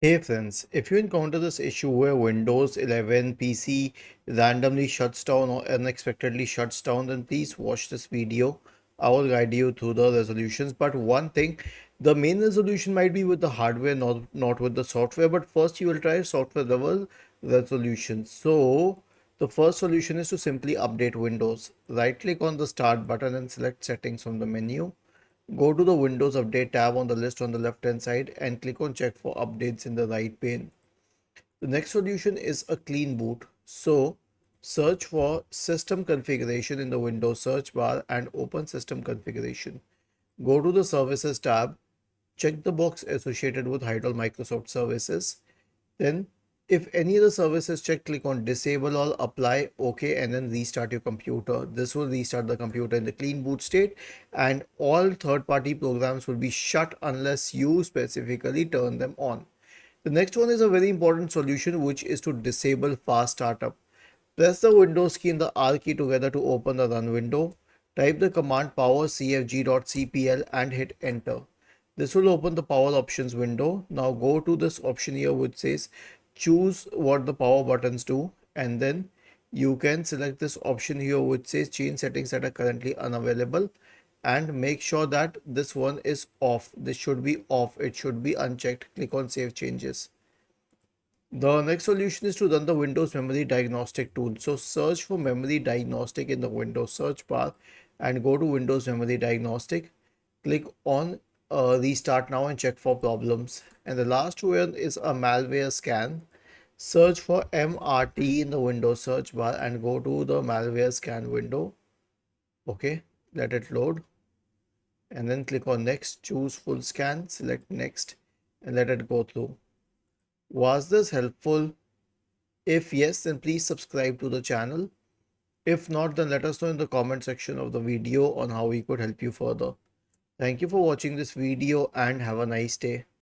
Hey friends, if you encounter this issue where Windows 11 PC randomly shuts down or unexpectedly shuts down, then please watch this video. I will guide you through the resolutions. But one thing, the main resolution might be with the hardware, not with the software. But first, you will try software level resolution. So the first solution is to simply update Windows. Right click on the start button and select settings from the menu. Go to the Windows Update tab on the list on the left hand side and click on check for updates in the right pane. The next solution is a clean boot. So search for system configuration in the Windows search bar and open system configuration. Go to the services tab, check the box associated with Idle Microsoft services. Then if any of the services checked, click on disable all, apply, OK, and then restart your computer. This will restart the computer in the clean boot state, and all third-party programs will be shut unless you specifically turn them on. The next one is a very important solution, which is to disable fast startup. Press the Windows key and the R key together to open the run window. Type the command power cfg.cpl and hit enter. This will open the power options window. Now go to this option here which says choose what the power buttons do, and then you can select this option here which says change settings that are currently unavailable, and make sure that this one is off. This should be off. It should be unchecked. Click on save changes. The next solution is to run the Windows Memory Diagnostic tool. So search for Memory Diagnostic in the Windows search bar and go to Windows Memory Diagnostic. Click on Restart Now and check for problems. And the last one is a malware scan. Search for MRT in the Windows search bar and go to the malware scan window. Okay, let it load. And then click on next, choose full scan, select next, and let it go through. Was this helpful? If yes, then please subscribe to the channel. If not, then let us know in the comment section of the video on how we could help you further. Thank you for watching this video and have a nice day.